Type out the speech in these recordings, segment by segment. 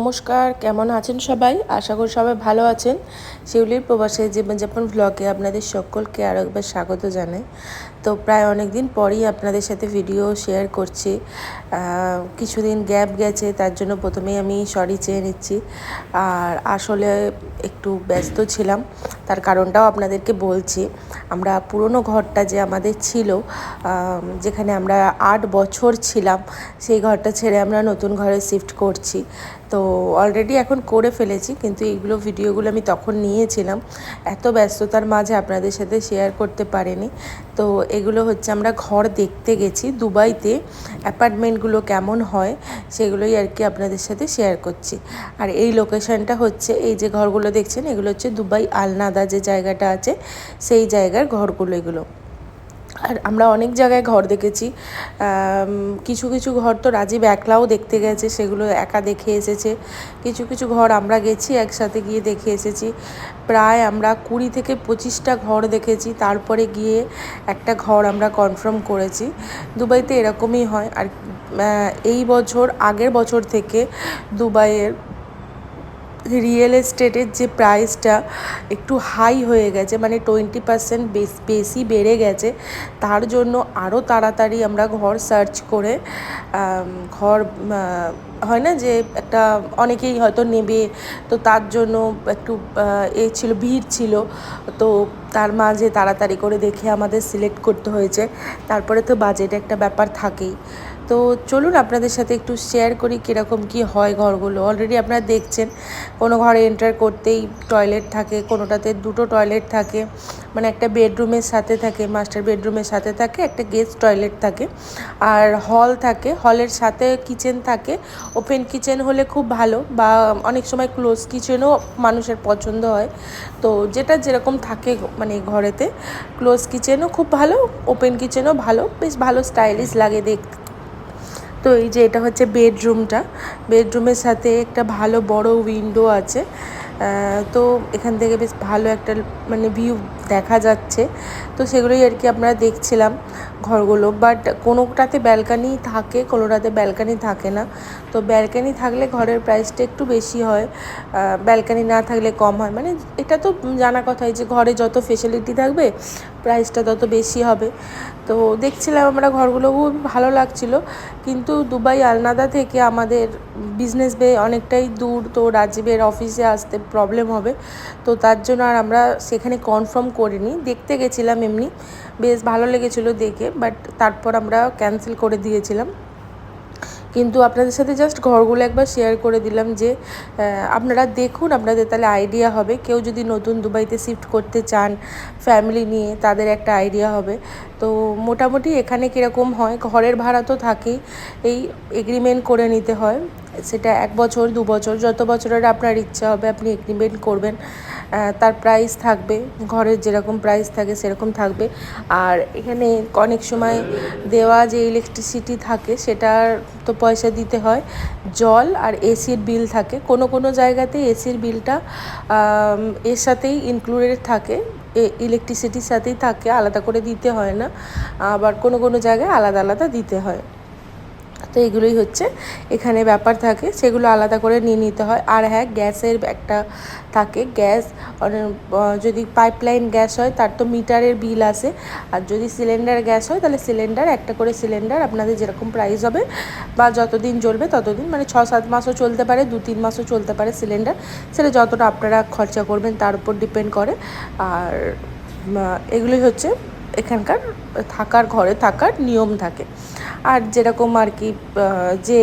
নমস্কার, কেমন আছেন সবাই? আশা করি সবাই ভালো আছেন। শিউলির প্রবাসে জীবনযাপন ভ্লগে আপনাদের সকলকে আরও একবার স্বাগত জানাই। তো প্রায় অনেক দিন পরেই আপনাদের সাথে ভিডিও শেয়ার করছি। কিছুদিন গ্যাপ গেছে, তার জন্য প্রথমেই আমি সরি চেয়ে নিচ্ছি। আর আসলে একটু ব্যস্ত ছিলাম, তার কারণটাও আপনাদেরকে বলছি। আমরা পুরনো ঘরটা যে আমাদের ছিল, যেখানে আমরা 8 বছর ছিলাম, সেই ঘরটা ছেড়ে আমরা নতুন ঘরে শিফট করছি। তো অলরেডি এখন করে ফেলেছি, কিন্তু এইগুলো ভিডিওগুলো আমি তখন নিয়েছিলাম, এত ব্যস্ততার মাঝে আপনাদের সাথে শেয়ার করতে পারিনি। তো এগুলো হচ্ছে আমরা ঘর দেখতে গেছি দুবাইতে, অ্যাপার্টমেন্টগুলো কেমন হয় সেগুলোই আর কি আপনাদের সাথে শেয়ার করছি। আর এই লোকেশনটা হচ্ছে, এই যে ঘরগুলো দেখছেন এগুলো হচ্ছে দুবাই আলনাদা যে জায়গাটা আছে সেই জায়গার ঘরগুলো এগুলো। আর আমরা অনেক জায়গায় ঘর দেখেছি, কিছু কিছু ঘর তো রাজীব একলাও দেখতে গেছে, সেগুলো একা দেখে এসেছে। কিছু কিছু ঘর আমরা গেছি একসাথে গিয়ে দেখে এসেছি। প্রায় আমরা 20 থেকে 25টা ঘর দেখেছি, তারপরে গিয়ে একটা ঘর আমরা কনফার্ম করেছি। দুবাইতে এরকমই হয়। আর এই বছর আগের বছর থেকে দুবাইয়ের রিয়েল এস্টেটের যে প্রাইসটা একটু হাই হয়ে গেছে, মানে 20% বেশি বেড়ে গেছে। তার জন্য আরও তাড়াতাড়ি আমরা ঘর সার্চ করে ঘর হয় না যে একটা অনেকেই হয়তো নেবে, তো তার জন্য একটু ছিল, ভিড় ছিল। তো তার মাঝে তাড়াতাড়ি করে দেখে আমাদের সিলেক্ট করতে হয়েছে। তারপরে তো বাজেট একটা ব্যাপার থাকেই। তো চলুন আপনাদের সাথে একটু শেয়ার করি কীরকম কী হয় ঘরগুলো। অলরেডি আপনারা দেখছেন, কোনো ঘরে এন্টার করতেই টয়লেট থাকে, কোনোটাতে 2টো টয়লেট থাকে, মানে একটা বেডরুমের সাথে থাকে, মাস্টার বেডরুমের সাথে থাকে একটা গেস্ট টয়লেট থাকে, আর হল থাকে, হলের সাথে কিচেন থাকে। ওপেন কিচেন হলে খুব ভালো, বা অনেক সময় ক্লোজ কিচেনও মানুষের পছন্দ হয়। তো যেটা যেরকম থাকে, মানে ঘরেতে ক্লোজ কিচেনও খুব ভালো, ওপেন কিচেনও ভালো, বেশ ভালো স্টাইলিশ লাগে দেখতে। তো এই যে এটা হচ্ছে বেডরুমটা, বেডরুমের সাথে একটা ভালো বড় উইন্ডো আছে। তো এখান থেকে বেশ ভালো একটা মানে ভিউ দেখা যাচ্ছে। তো সেগুলোই আর কি আমরা দেখছিলাম ঘরগুলো। বাট কোনোটাতে ব্যালকানি থাকে, কোনোটাতে ব্যালকানি থাকে না। তো ব্যালকানি থাকলে ঘরের প্রাইসটা একটু বেশি হয়, ব্যালকানি না থাকলে কম হয়। মানে এটা তো জানা কথাই যে ঘরে যত ফেসিলিটি থাকবে প্রাইসটা তত বেশি হবে। তো দেখছিলাম আমরা ঘরগুলো, খুব ভালো লাগছিল। কিন্তু দুবাই আলনাদা থেকে আমাদের বিজনেস বে অনেকটাই দূর, তো রাজীবের অফিসে আসতে প্রবলেম হবে। তো তার জন্য আর আমরা সেখানে কনফার্ম করিনি, দেখতে গেছিলাম এমনি, বেশ ভালো লেগেছিলো দেখে, বাট তারপর আমরা ক্যান্সেল করে দিয়েছিলাম। কিন্তু আপনাদের সাথে জাস্ট ঘরগুলো একবার শেয়ার করে দিলাম যে আপনারা দেখুন, আপনাদের তাহলে আইডিয়া হবে। কেউ যদি নতুন দুবাইতে শিফট করতে চান ফ্যামিলি নিয়ে, তাদের একটা আইডিয়া হবে। তো মোটামুটি এখানে কীরকম হয়, ঘরের ভাড়া তো থাকেই, এই এগ্রিমেন্ট করে নিতে হয়। সেটা 1 বছর 2 বছর, যত বছরের আপনার ইচ্ছা হবে আপনি এগ্রিমেন্ট করবেন। তার প্রাইস থাকবে, ঘরের যেরকম প্রাইস থাকে সেরকম থাকবে। আর এখানে অনেক সময় দেওয়া যে ইলেকট্রিসিটি থাকে সেটার তো পয়সা দিতে হয়। জল আর এসির বিল থাকে, কোনো কোনো জায়গাতে এসির বিলটা এর সাথেই ইনক্লুডেড থাকে, ইলেকট্রিসিটির সাথেই থাকে, আলাদা করে দিতে হয় না। আবার কোনো কোনো জায়গায় আলাদা আলাদা দিতে হয়। তো এগুলোই হচ্ছে এখানে ব্যাপার থাকে, সেগুলো আলাদা করে নিয়ে নিতে হয়। আর হ্যাঁ, গ্যাসের একটা থাকে, গ্যাস যদি পাইপলাইন গ্যাস হয় তার তো মিটারের বিল আসে। আর যদি সিলিন্ডার গ্যাস হয় তাহলে সিলিন্ডার, একটা করে সিলিন্ডার আপনাদের যেরকম প্রাইস হবে বা যতদিন চলবে ততদিন, মানে 6-7 মাসও চলতে পারে, 2-3 মাসও চলতে পারে সিলিন্ডার, সেটা যতটা আপনারা খরচা করবেন তার উপর ডিপেন্ড করে। আর এগুলোই হচ্ছে এখানকার থাকার, ঘরে থাকার নিয়ম থাকে। আর যেরকম আর কি, যে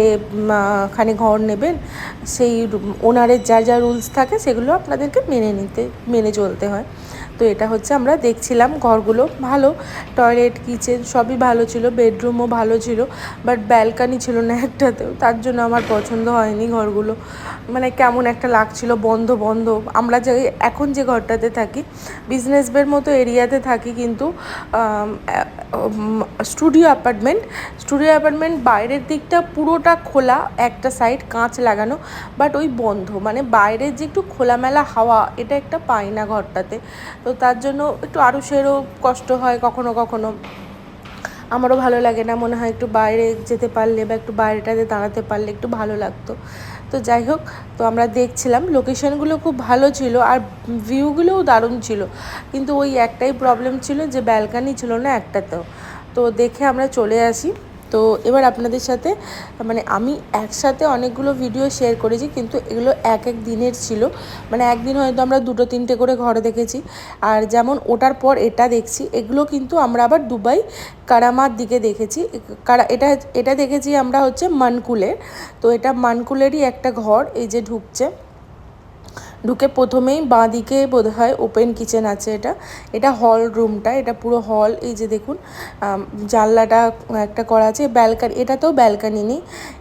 খানে ঘর নেবেন সেই ওনারের যা যা রুলস থাকে সেগুলো আপনাদেরকে মেনে চলতে হয়। তো এটা হচ্ছে আমরা দেখছিলাম ঘরগুলো, ভালো টয়লেট কিচেন সবই ভালো ছিল, বেডরুমও ভালো ছিল, বাট ব্যালকানি ছিল না একটাতেও। তার জন্য আমার পছন্দ হয়নি ঘরগুলো, মানে কেমন একটা লাগছিল, বন্ধ বন্ধ। আমরা যে এখন যে ঘরটাতে থাকি বিজনেস বের মতো এরিয়াতে থাকি, কিন্তু স্টুডিও অ্যাপার্টমেন্ট বাইরের দিকটা পুরোটা খোলা, একটা সাইড কাঁচ লাগানো, বাট ওই বন্ধ, মানে বাইরের যে একটু খোলামেলা হাওয়া এটা একটা পাই না ঘরটাতে। তো তার জন্য একটু আরুষেরও কষ্ট হয় কখনো কখনো। আমারও ভালো লাগে না, মনে হয় একটু বাইরে যেতে পারলে বা একটু বাইরেটাতে দাঁড়াতে পারলে একটু ভালো লাগতো। তো যাই হোক, তো আমরা দেখছিলাম, লোকেশনগুলো খুব ভালো ছিল আর ভিউগুলোও দারুণ ছিল, কিন্তু ওই একটাই প্রবলেম ছিল যে ব্যালকানি ছিল না একটাতেও। তো দেখে আমরা চলে আসি। তো এবার আপনাদের সাথে মানে আমি একসাথে অনেকগুলো ভিডিও শেয়ার করেছি, কিন্তু এগুলো এক এক দিনের ছিল, মানে একদিন হয়তো আমরা 2-3টে করে ঘরে দেখেছি। আর যেমন ওটার পর এটা দেখছি, এগুলো কিন্তু আমরা আবার দুবাই কারামার দিকে দেখেছি। এটা এটা দেখেছি আমরা হচ্ছে মানকুলের। তো এটা মানকুলেরই একটা ঘর, এই যে ঢুকে প্রথমেই বাঁ দিকে বোধহয় ওপেন কিচেন আছে। এটা হল রুমটা, এটা পুরো হল। এই যে দেখুন জানলাটা একটা করা আছে, ব্যালকানি, এটাতেও ব্যালকানি নেই,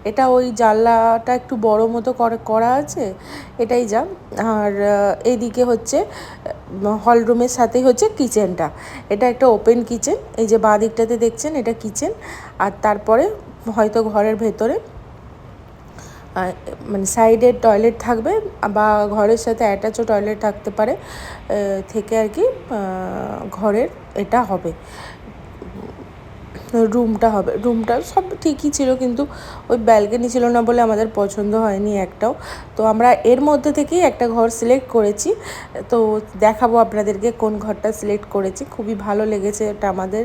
এটা ওই জানলাটা একটু বড় মতো করা আছে, এটাই যা। আর এইদিকে হচ্ছে হল রুমের সাথেই হচ্ছে কিচেনটা, এটা একটা ওপেন কিচেন। এই যে বাঁ দিকটাতে দেখছেন এটা কিচেন, আর তারপরে হয়তো ঘরের ভেতরে মানে সাইডে টয়লেট থাকবে বা ঘরের সাথে অ্যাটাচও টয়লেট থাকতে পারে, থেকে আর কি ঘরের এটা হবে, রুমটা সব ঠিকই ছিল, কিন্তু ওই ব্যালকনি ছিল না বলে আমাদের পছন্দ হয়নি একটাও। তো আমরা এর মধ্যে থেকেই একটা ঘর সিলেক্ট করেছি, তো দেখাবো আপনাদেরকে কোন ঘরটা সিলেক্ট করেছি। খুবই ভালো লেগেছে এটা আমাদের,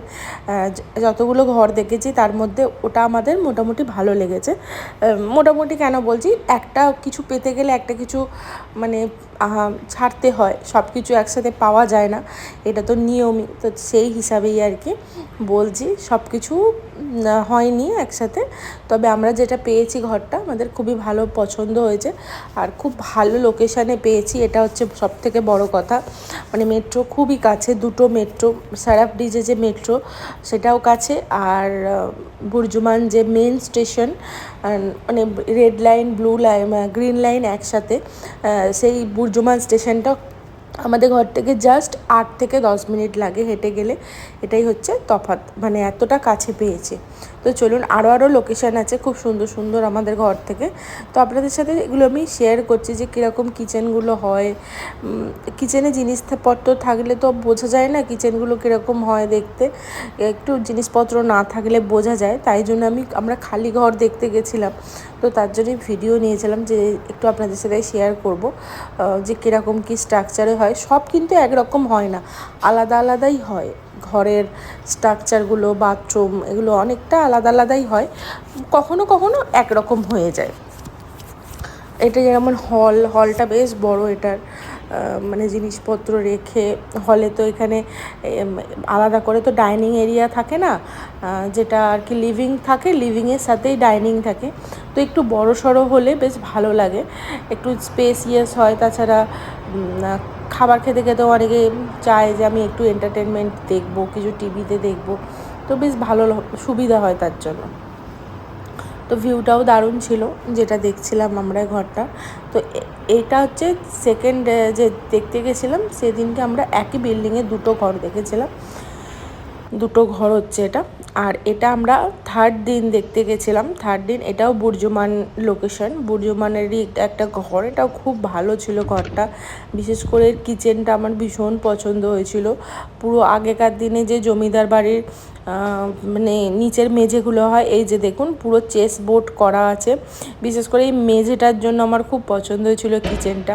যতগুলো ঘর দেখেছি তার মধ্যে ওটা আমাদের মোটামুটি ভালো লেগেছে। মোটামুটি কেন বলছি, একটা কিছু পেতে গেলে একটা কিছু মানে ছাড়তে হয়, সব কিছু একসাথে পাওয়া যায় না, এটা তো নিয়মই। তো সেই হিসাবেই আর কি বলছি, সব কিছু হয়নি একসাথে, তবে আমরা যেটা পেয়েছি ঘরটা আমাদের খুবই ভালো পছন্দ হয়েছে, আর খুব ভালো লোকেশানে পেয়েছি, এটা হচ্ছে সবথেকে বড় কথা। মানে মেট্রো খুবই কাছে, দুটো মেট্রো, সারাফ ডিজে যে মেট্রো সেটাও কাছে, আর বুর্জুমান যে মেন স্টেশন, মানে red line, blue line, green line একসাথে, সেই বুর্জুমান স্টেশনটা আমাদের ঘর থেকে জাস্ট 8 থেকে 10 মিনিট লাগে হেঁটে গেলে, এটাই হচ্ছে তফাৎ, মানে এতটা কাছে পেয়েছে। তো চলুন, আরও লোকেশান আছে খুব সুন্দর সুন্দর আমাদের ঘর থেকে, তো আপনাদের সাথে এগুলো আমি শেয়ার করছি যে কীরকম কিচেনগুলো হয়। কিচেনে জিনিসপত্র থাকলে তো বোঝা যায় না কিচেনগুলো কীরকম হয় দেখতে, একটু জিনিসপত্র না থাকলে বোঝা যায়, তাই জন্য আমরা খালি ঘর দেখতে গেছিলাম, তো তার জন্যই ভিডিও নিয়েছিলাম যে একটু আপনাদের সাথে শেয়ার করব যে কীরকম কী স্ট্রাকচারে হয়। সব কিন্তু একরকম হয় না, আলাদা আলাদাই হয়, ঘরের স্ট্রাকচারগুলো, বাথরুম, এগুলো অনেকটা আলাদা আলাদাই হয়, কখনো কখনো একরকম হয়ে যায়। এটা যেমন হলটা বেশ বড়, এটার মানে জিনিসপত্র রেখে, হলে তো এখানে আলাদা করে তো ডাইনিং এরিয়া থাকে না, যেটা আর কি লিভিং থাকে, লিভিংয়ের সাথেই ডাইনিং থাকে, তো একটু বড় সড়ো হলে বেশ ভালো লাগে, একটু স্পেসিয়াস হয়। তাছাড়া খাবার খেতে খেতেও অনেকে চায় যে আমি একটু এন্টারটেনমেন্ট দেখবো, কিছু টিভিতে দেখবো, তো বেশ ভালো সুবিধা হয় তার জন্য। তো ভিউটাও দারুণ ছিল যেটা দেখছিলাম আমরা ঘরটা। তো এটা হচ্ছে সেকেন্ড যে দেখতে গেছিলাম, সেদিনকে আমরা একই বিল্ডিংয়ে দুটো ঘর দেখেছিলাম, দুটো ঘর হচ্ছে এটা। আর এটা আমরা থার্ড দিন দেখতে গেছিলাম, থার্ড দিন, এটাও বুর্জুমান লোকেশন, বুর্জুমানেরই একটা ঘর, এটাও খুব ভালো ছিল ঘরটা, বিশেষ করে কিচেনটা আমার ভীষণ পছন্দ হয়েছিল। পুরো আগেকার দিনে যে জমিদার বাড়ির মানে নিচের মেঝেগুলো হয়, এই যে দেখুন পুরো চেস বোর্ড করা আছে, বিশেষ করে এই মেঝেটার জন্য আমার খুব পছন্দ হয়েছিল কিচেনটা।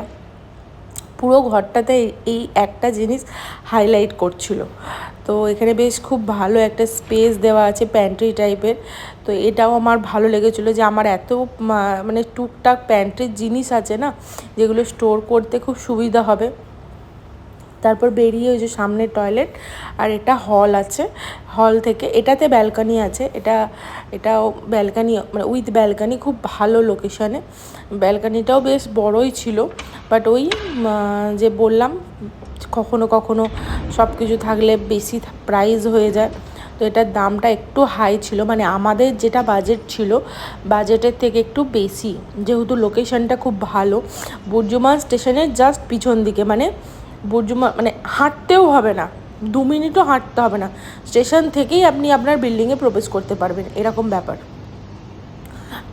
পুরো ঘরটাতে এই একটা জিনিস হাইলাইট করছিল। তো এখানে বেশ খুব ভালো একটা স্পেস দেওয়া আছে, প্যান্ট্রি টাইপের, তো এটাও আমার ভালো লেগেছিলো যে আমার এত মানে টুকটাক প্যান্ট্রির জিনিস আছে না, যেগুলো স্টোর করতে খুব সুবিধা হবে। তারপর বেরিয়ে ওই যে সামনে টয়লেট, আর এটা হল আছে, হল থেকে এটাতে ব্যালকানি আছে, এটাও ব্যালকানি, মানে উইথ ব্যালকানি, খুব ভালো লোকেশানে, ব্যালকানিটাও বেশ বড়ই ছিল, বাট ওই যে বললাম কখনো কখনো সব কিছু থাকলে বেশি প্রাইস হয়ে যায়, তো এটার দামটা একটু হাই ছিল, মানে আমাদের যেটা বাজেট ছিল বাজেটের থেকে একটু বেশি, যেহেতু লোকেশানটা খুব ভালো, বুর্জুমান স্টেশনের জাস্ট পিছন দিকে, মানে বুর্জুমান মানে হাঁটতেও হবে না, 2 মিনিটও হাঁটতে হবে না, স্টেশন থেকেই আপনি আপনার বিল্ডিংয়ে প্রবেশ করতে পারবেন, এরকম ব্যাপার।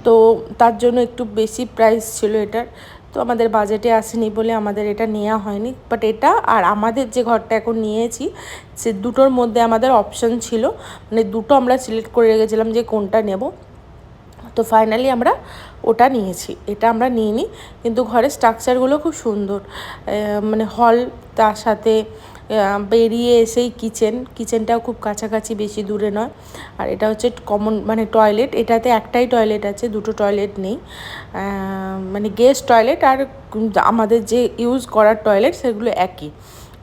তো তার জন্য একটু বেশি প্রাইস ছিল এটার। তো আমাদের বাজেটে আসেনি বলে আমাদের এটা নেওয়া হয়নি। বাট এটা আর আমাদের যে ঘরটা এখন নিয়েছি সে দুটোর মধ্যে আমাদের অপশান ছিল, মানে দুটো আমরা সিলেক্ট করে রেখেছিলাম যে কোনটা নেব। তো ফাইনালি আমরা ওটা নিয়েছি, এটা আমরা নিইনি। কিন্তু ঘরের স্ট্রাকচারগুলো খুব সুন্দর, মানে হল, তার সাথে বেরিয়ে এসেই কিচেনটাও খুব কাছাকাছি, বেশি দূরে নয়। আর এটা হচ্ছে কমন মানে টয়লেট, এটাতে একটাই টয়লেট আছে, দুটো টয়লেট নেই। মানে গেস্ট টয়লেট আর আমাদের যে ইউজ করার টয়লেট সেগুলো একই,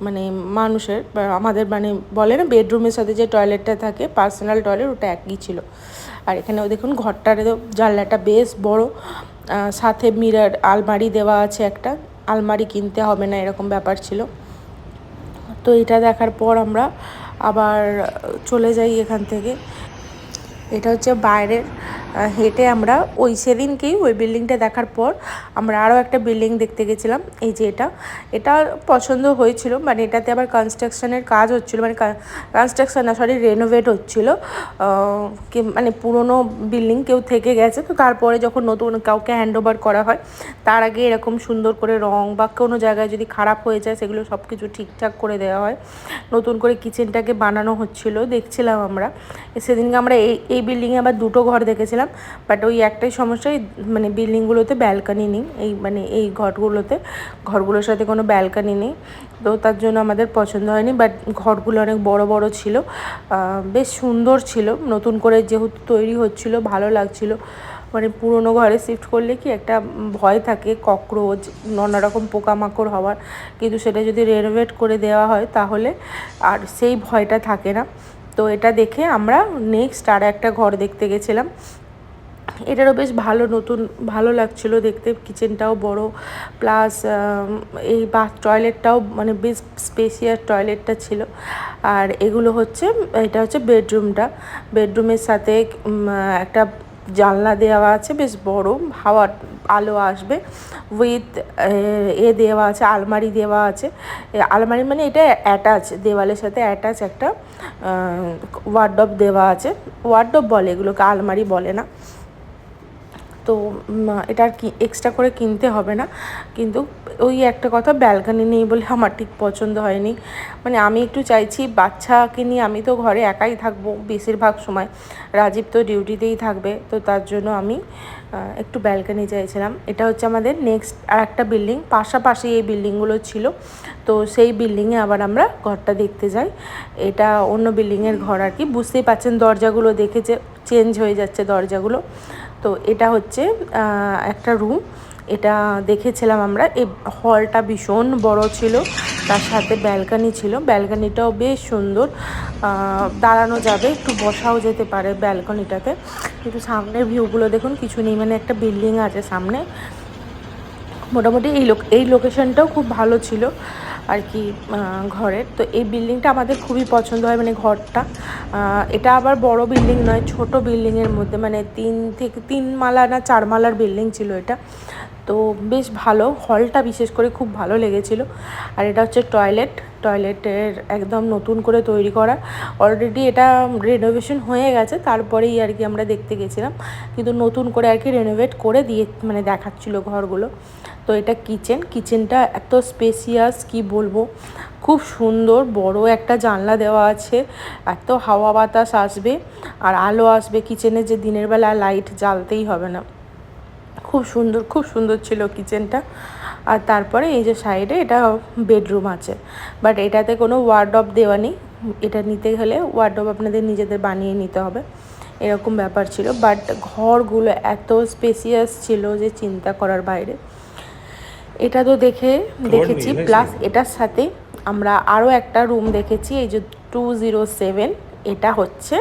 মানে মানুষের আমাদের মানে বলে না বেডরুমের সাথে যে টয়লেটটা থাকে পার্সোনাল টয়লেট, ওটা একই ছিল। আর এখানেও দেখুন ঘরটার জানলাটা বেশ বড়, সাথে মিরর আলমারি দেওয়া আছে, একটা আলমারি কিনতে হবে না এরকম ব্যাপার ছিল। তো এটা দেখার পর আমরা আবার চলে যাই এখান থেকে। এটা হচ্ছে বাইরের, হেঁটে আমরা সেদিনকেই ওই বিল্ডিংটা দেখার পর আমরা আরও একটা বিল্ডিং দেখতে গেছিলাম। এই যে এটা পছন্দ হয়েছিল, মানে এটাতে আবার কনস্ট্রাকশানের কাজ হচ্ছিলো, মানে কনস্ট্রাকশান না সরি রেনোভেট হচ্ছিলো। মানে পুরনো বিল্ডিং কেউ থেকে গেছে, তো তারপরে যখন নতুন কাউকে হ্যান্ডওভার করা হয় তার আগে এরকম সুন্দর করে রং বা কোনো জায়গায় যদি খারাপ হয়ে যায় সেগুলো সব কিছু ঠিকঠাক করে দেওয়া হয়। নতুন করে কিচেনটাকে বানানো হচ্ছিলো, দেখছিলাম আমরা। সেদিনকে আমরা এই বিল্ডিংয়ে আবার দুটো ঘর দেখেছিলাম, বাট ওই একটাই সমস্যা, মানে বিল্ডিংগুলোতে ব্যালকানি নেই, মানে এই ঘরগুলোর সাথে কোনো ব্যালকানি নেই। তো তার জন্য আমাদের পছন্দ হয়নি। বাট ঘরগুলো অনেক বড় বড় ছিল, বেশ সুন্দর ছিল, নতুন করে যেহেতু তৈরি হচ্ছিল ভালো লাগছিল। মানে পুরোনো ঘরে শিফট করলে কি একটা ভয় থাকে ককরোচ নানা রকম পোকামাকড় হওয়ার, কিন্তু সেটা যদি রেনোভেট করে দেওয়া হয় তাহলে আর সেই ভয়টা থাকে না। তো এটা দেখে আমরা নেক্সট আর একটা ঘর দেখতে গেছিলাম। এটারও বেশ ভালো লাগছিলো দেখতে, কিচেনটাও বড়, প্লাস এই টয়লেটটাও মানে বেশ স্পেসিয়াস টয়লেটটা ছিল। আর এটা হচ্ছে বেডরুমের সাথে একটা জানলা দেওয়া আছে বেশ বড়, আলো আসবে, উইথ দেওয়া আছে, আলমারি দেওয়া আছে। আলমারি মানে এটা অ্যাটাচ, দেওয়ালের সাথে অ্যাটাচ একটা ওয়ার্ডরোব দেওয়া আছে। ওয়ার্ডরোব বলে এগুলোকে, আলমারি বলে না। তো এটা আর কি এক্সট্রা করে কিনতে হবে না, কিন্তু ওই একটা কথা ব্যালকানি নেই বলে আমার ঠিক পছন্দ হয়নি। মানে আমি একটু চাইছি বাচ্চাকে নিয়ে, আমি তো ঘরে একাই থাকবো বেশিরভাগ সময়, রাজীব তো ডিউটিতেই থাকবে, তো তার জন্য আমি একটু ব্যালকানি চাইছিলাম। এটা হচ্ছে আমাদের নেক্সট আর একটা বিল্ডিং, পাশাপাশি এই বিল্ডিংগুলো ছিল। তো সেই বিল্ডিংয়ে আবার আমরা ঘরটা দেখতে যাই। এটা অন্য বিল্ডিংয়ের ঘর আর কি, বুঝতেই পারছেন দরজাগুলো দেখে যে চেঞ্জ হয়ে যাচ্ছে দরজাগুলো। তো এটা হচ্ছে একটা রুম, এটা দেখেছিলাম আমরা। এই হলটা ভীষণ বড় ছিল, তার সাথে ব্যালকানি ছিল, ব্যালকানিটাও বেশ সুন্দর, দাঁড়ানো যাবে, একটু বসাও যেতে পারে ব্যালকানিটাতে। কিন্তু সামনের ভিউগুলো দেখুন কিছু নেই, মানে একটা বিল্ডিং আছে সামনে। মোটামুটি এই লোকেশনটাও খুব ভালো ছিল আর কি ঘরের। তো এই বিল্ডিংটা আমাদের খুবই পছন্দ হয়, মানে ঘরটা। এটা আবার বড় বিল্ডিং নয়, ছোট বিল্ডিংয়ের মধ্যে, মানে 3 মালা না 4 মালার বিল্ডিং ছিল এটা। তো বেশ ভালো, হলটা বিশেষ করে খুব ভালো লেগেছিল। আর এটা হচ্ছে টয়লেটের একদম নতুন করে তৈরি করা, অলরেডি এটা রেনোভেশন হয়ে গেছে, তারপরেই আর কি আমরা দেখতে গেছিলাম, কিন্তু নতুন করে আর কি রেনোভেট করে দিয়ে মানে দেখাচ্ছিল ঘরগুলো। তো এটা কিচেনটা এত স্পেসিয়াস কি বলবো, খুব সুন্দর, বড় একটা জানলা দেওয়া আছে, এত হাওয়া বাতাস আসবে আর আলো আসবে কিচেনে, যে দিনের বেলা লাইট জ্বালতেই হবে না। খুব সুন্দর ছিল কিচেনটা। আর তারপরে এই যে সাইডে এটা বেডরুম আছে, বাট এটাতে কোনো ওয়ার্ডরোব দেওয়া নেই, এটা নিতে হলে ওয়ার্ডরোব আপনাদের নিজেদের বানিয়ে নিতে হবে, এরকম ব্যাপার ছিল। বাট ঘরগুলো এত স্পেসিয়াস ছিল যে চিন্তা করার বাইরে। এটা তো দেখেছি, প্লাস এটার সাথে আমরা আরও একটা রুম দেখেছি, এই যে 207, এটা হচ্ছে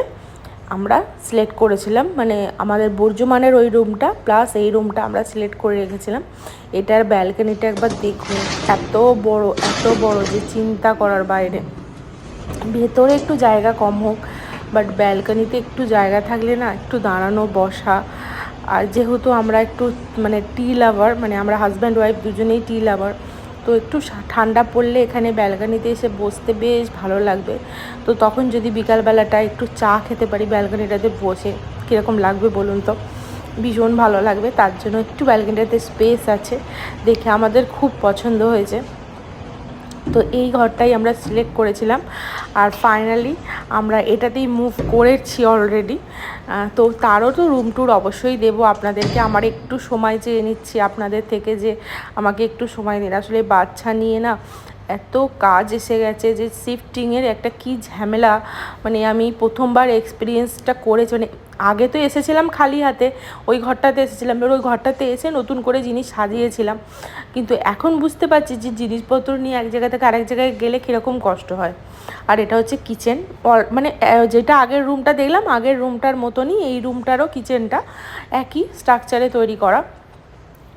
আমরা সিলেক্ট করেছিলাম, মানে আমাদের বর্জমানের ওই রুমটা প্লাস এই রুমটা আমরা সিলেক্ট করে রেখেছিলাম। এটার ব্যালকনিটা একবার দেখুন, এত বড় যে চিন্তা করার বাইরে। ভেতরে একটু জায়গা কম হোক, বাট ব্যালকনিতে একটু জায়গা থাকলে না, একটু দাঁড়ানো বসা। আর যেহেতু আমরা একটু মানে টি লাভার, মানে আমরা হাজব্যান্ড ওয়াইফ দুজনেই টি লাভার, তো একটু ঠান্ডা পড়লে এখানে ব্যালকনিতে এসে বসতে বেশ ভালো লাগবে। তো তখন যদি বিকালবেলাটা একটু চা খেতে পারি ব্যালকনিটাতে বসে, কীরকম লাগবে বলুন তো। ভীষণ ভালো লাগবে, তার জন্য একটু ব্যালকনিটাতে স্পেস আছে দেখে আমাদের খুব পছন্দ হয়েছে। তো এই ঘরটাই আমরা সিলেক্ট করেছিলাম, আর ফাইনালি আমরা এটাতেই মুভ করেছি অলরেডি। তো তারও তো রুম ট্যুর অবশ্যই দেবো আপনাদেরকে। আমার একটু সময় চেয়ে নিচ্ছি আপনাদের থেকে যে আমাকে একটু সময় দিন। আসলে বাচ্চা নিয়ে না এত কাজ এসে গেছে যে শিফটিংয়ের একটা কি ঝামেলা, মানে আমি প্রথমবার এক্সপিরিয়েন্সটা করেছি। মানে আগে তো এসেছিলাম খালি হাতে, ওই ঘরটাতে এসেছিলাম, এবার ওই ঘরটাতে এসে নতুন করে জিনিস সাজিয়েছিলাম, কিন্তু এখন বুঝতে পারছি যে জিনিসপত্র নিয়ে এক জায়গা থেকে আরেক জায়গায় গেলে কীরকম কষ্ট হয়। আর এটা হচ্ছে কিচেন, মানে যেটা আগের রুমটা দেখলাম আগের রুমটার মতনই এই রুমটারও কিচেনটা একই স্ট্রাকচারে তৈরি করা।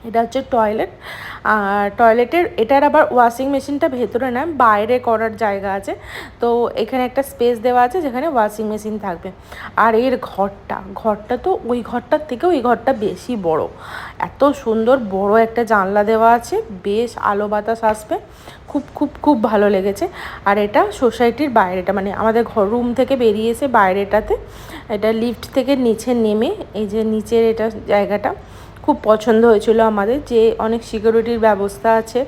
এটা হচ্ছে টয়লেট, আর টয়লেটের এটার আবার ওয়াশিং মেশিনটা ভেতরে নয়, বাইরে করার জায়গা আছে। তো এখানে একটা স্পেস দেওয়া আছে যেখানে ওয়াশিং মেশিন থাকবে। আর এর ঘরটা তো ওই ঘরটার থেকেও এই ঘরটা বেশি বড়। এত সুন্দর বড় একটা জানলা দেওয়া আছে, বেশ আলো বাতাস আসবে, খুব খুব খুব ভালো লেগেছে। আর এটা সোসাইটির বাইরেটা, মানে আমাদের ঘর রুম থেকে বেরিয়ে এসে বাইরেটাতে, এটা লিফট থেকে নিচে নেমে এই যে নিচের এটা জায়গাটা খুব পছন্দ হয়েছিল আমাদের, যে অনেক সিকিউরিটির ব্যবস্থা আছে,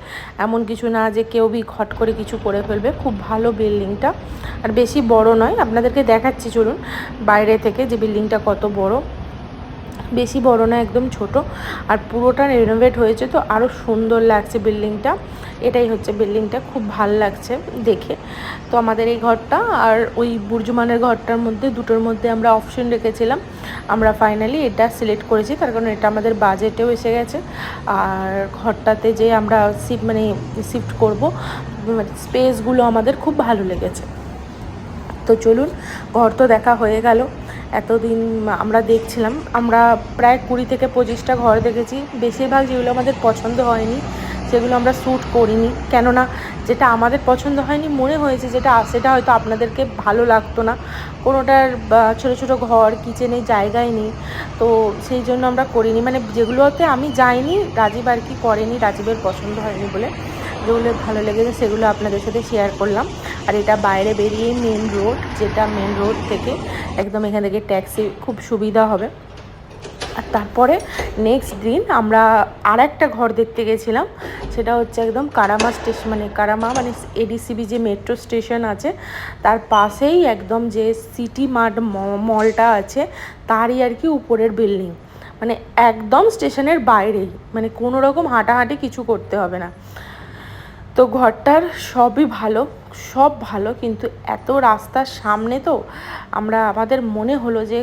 এমন কিছু না যে কেউ ঘট করে কিছু করে ফেলবে। খুব ভালো বিল্ডিংটা, আর বেশি বড় নয়, আপনাদেরকে দেখাচ্ছি চলুন বাইরে থেকে যে বিল্ডিংটা কত বড়। বেশি বড় না, একদম ছোট, আর পুরোটা রেনোভেট হয়েছে, তো আরও সুন্দর লাগছে বিল্ডিংটা। এটাই হচ্ছে বিল্ডিংটা, খুব ভাল লাগছে দেখে। তো আমাদের এই ঘরটা আর ওই বুর্জুমানের ঘরটার মধ্যে দুটোর মধ্যে আমরা অপশন রেখেছিলাম, আমরা ফাইনালি এটা সিলেক্ট করেছি, তার কারণ এটা আমাদের বাজেটেও এসে গেছে। আর ঘরটাতে যে আমরা শিফট করব, স্পেসগুলো আমাদের খুব ভালো লেগেছে। তো চলুন, ঘর তো দেখা হয়ে গেল। এতদিন আমরা দেখছিলাম, আমরা প্রায় 20 থেকে 25টা ঘর দেখেছি, বেশিরভাগ যেগুলো আমাদের পছন্দ হয়নি সেগুলো আমরা শ্যুট করিনি, কেননা যেটা আমাদের পছন্দ হয়নি মনে হয়েছে সেটা হয়তো আপনাদেরকে ভালো লাগতো না। কোনোটার ছোটো ছোটো ঘর, কিচেনে জায়গায় নেই, তো সেই জন্য আমরা করিনি। মানে যেগুলোতে আমি যাইনি, রাজীব আর কি করেনি, রাজীবের পছন্দ হয়নি বলে। যেগুলো ভালো লেগেছে সেগুলো আপনাদের সাথে শেয়ার করলাম। আর এটা বাইরে বেরিয়েই মেন রোড, যেটা মেন রোড থেকে একদম এখান থেকে ট্যাক্সি খুব সুবিধা হবে। আর তারপরে নেক্সট দিন আমরা আর একটা ঘর দেখতে গেছিলাম, সেটা হচ্ছে একদম কারামা স্টেশন, মানে এডিসিবি যে মেট্রো স্টেশন আছে তার পাশেই একদম যে সিটি মার্ট মলটা আছে তারই আর কি উপরের বিল্ডিং, মানে একদম স্টেশনের বাইরেই, মানে কোনো রকম হাঁটাহাঁটি কিছু করতে হবে না। তো ঘরটার সবই ভালো, সব ভালো, কিন্তু এত রাস্তার সামনে তো আমাদের মনে হলো যে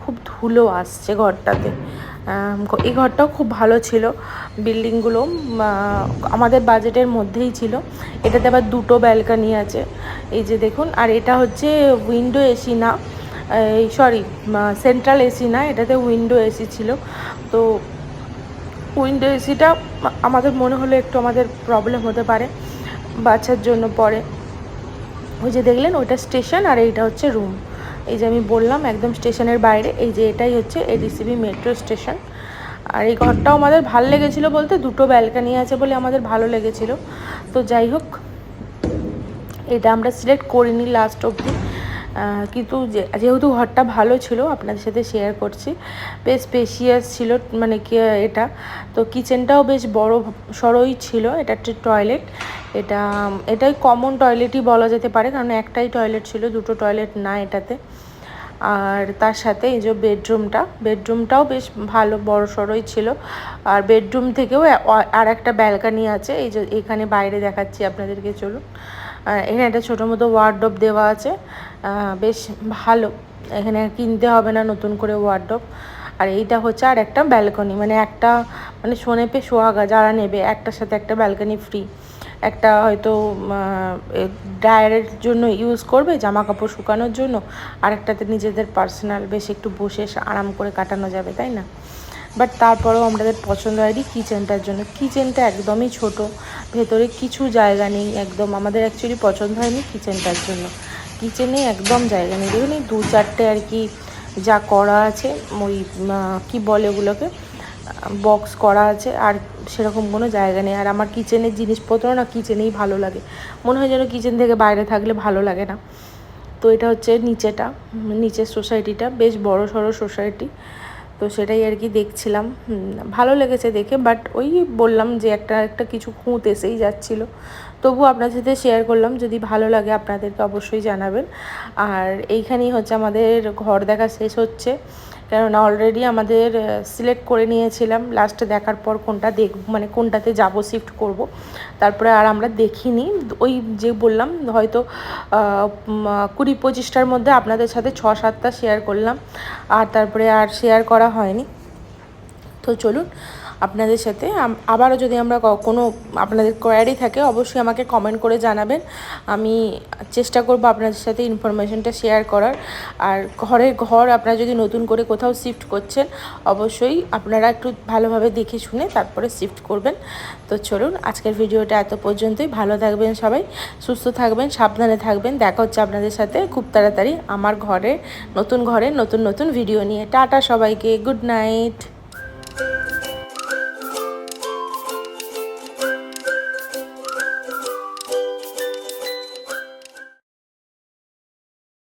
খুব ধুলো আসছে ঘরটাতে। এই ঘরটাও খুব ভালো ছিল, বিল্ডিংগুলো আমাদের বাজেটের মধ্যেই ছিল। এটাতে আবার দুটো ব্যালকনি আছে, এই যে দেখুন। আর এটা হচ্ছে উইন্ডো এসি না, সেন্ট্রাল এসি না, এটাতে উইন্ডো এসি ছিল। তো উইন্ডো এসিটা আমাদের মনে হলো একটু আমাদের প্রবলেম হতে পারে বাচ্চার জন্য পরে। ওই যে দেখলেন ওইটা স্টেশন, আর এইটা হচ্ছে রুম। এই যে আমি বললাম একদম স্টেশনের বাইরে, এই যে এটাই হচ্ছে এডিসিবি মেট্রো স্টেশন। আর এই ঘরটাও আমাদের ভালো লেগেছিলো, বলতে দুটো ব্যালকনি আছে বলে আমাদের ভালো লেগেছিলো। তো যাই হোক, এটা আমরা সিলেক্ট করিনি লাস্ট অবধি, কিন্তু যেহেতু ঘরটা ভালো ছিল আপনাদের সাথে শেয়ার করছি। বেশ স্পেশিয়াস ছিল, মানে কি এটা, তো কিচেনটাও বেশ বড় সড়ই ছিল। এটা একটা টয়লেট, এটাই কমন টয়লেটই বলা যেতে পারে, কারণ একটাই টয়লেট ছিল, দুটো টয়লেট না এটাতে। আর তার সাথে এই যে বেডরুমটাও বেশ ভালো বড় সড়ই ছিল। আর বেডরুম থেকেও আর একটা ব্যালকনি আছে, এই যে এখানে বাইরে দেখাচ্ছি আপনাদেরকে, চলুন। এখানে একটা ছোটো মতো ওয়ার্ডরোব দেওয়া আছে, বেশ ভালো, এখানে কিনতে হবে না নতুন করে ওয়ার্ডরোব। আর এইটা হচ্ছে আর একটা ব্যালকনি, মানে সোনেপে সোহাগা যারা নেবে একটার সাথে একটা ব্যালকনি ফ্রি। একটা হয়তো ড্রায়ারের জন্য ইউজ করবে, জামা কাপড় শুকানোর জন্য, আর একটাতে নিজেদের পার্সোনাল বেশ একটু বসে আরাম করে কাটানো যাবে, তাই না? বাট তারপরেও আমাদের পছন্দ হয়নি কিচেনটার জন্য। কিচেনটা একদমই ছোট, ভেতরে কিছু জায়গা নেই, একদম আমাদের অ্যাকচুয়ালি পছন্দ হয়নি কিচেনটার জন্য। কিচেনে একদম জায়গা নেই, দেখুন এই 2-4টে আর কি যা করা আছে, ওই কী বলে ওগুলোকে, বক্স করা আছে, আর সেরকম কোনো জায়গা নেই। আর আমার কিচেনের জিনিসপত্র না কিচেনেই ভালো লাগে, মনে হয় যেন কিচেন থেকে বাইরে থাকলে ভালো লাগে না। তো এটা হচ্ছে নিচের সোসাইটিটা, বেশ বড় সড়ো সোসাইটি। তো সেটাই আর কি দেখছিলাম। ভালো লেগেছে দেখে, বাট ওই বললাম যে একটা কিছু খুঁত এসেই যাচ্ছিলো। তবু আপনাদের সাথে শেয়ার করলাম, যদি ভালো লাগে আপনাদেরকে অবশ্যই জানাবেন। আর এইখানেই হচ্ছে আমাদের ঘর দেখা শেষ হচ্ছে, কেননা অলরেডি আমাদের সিলেক্ট করে নিয়েছিলাম লাস্টে দেখার পর কোনটা মানে কোনটাতে যাব, শিফট করব। তারপরে আর আমরা দেখিনি, ওই যে বললাম হয়তো 20-25টার মধ্যে আপনাদের সাথে 6-7টা শেয়ার করলাম, আর তারপরে আর শেয়ার করা হয়নি। তো চলুন আপনাদের সাথে আবারও যদি আমরা কোনো আপনাদের কোয়ারি থাকে অবশ্যই আমাকে কমেন্ট করে জানাবেন। আমি চেষ্টা করব আপনাদের সাথে ইনফরমেশনটা শেয়ার করার। আর ঘর আপনারা যদি নতুন করে কোথাও শিফট করছেন অবশ্যই আপনারা একটু ভালোভাবে দেখে শুনে তারপরে শিফট করবেন। তো চলুন আজকের ভিডিওটা এত পর্যন্তই। ভালো থাকবেন সবাই, সুস্থ থাকবেন, সাবধানে থাকবেন। দেখা হচ্ছে আপনাদের সাথে খুব তাড়াতাড়ি আমার নতুন ঘরে নতুন ভিডিও নিয়ে। টাটা সবাইকে, গুড নাইট।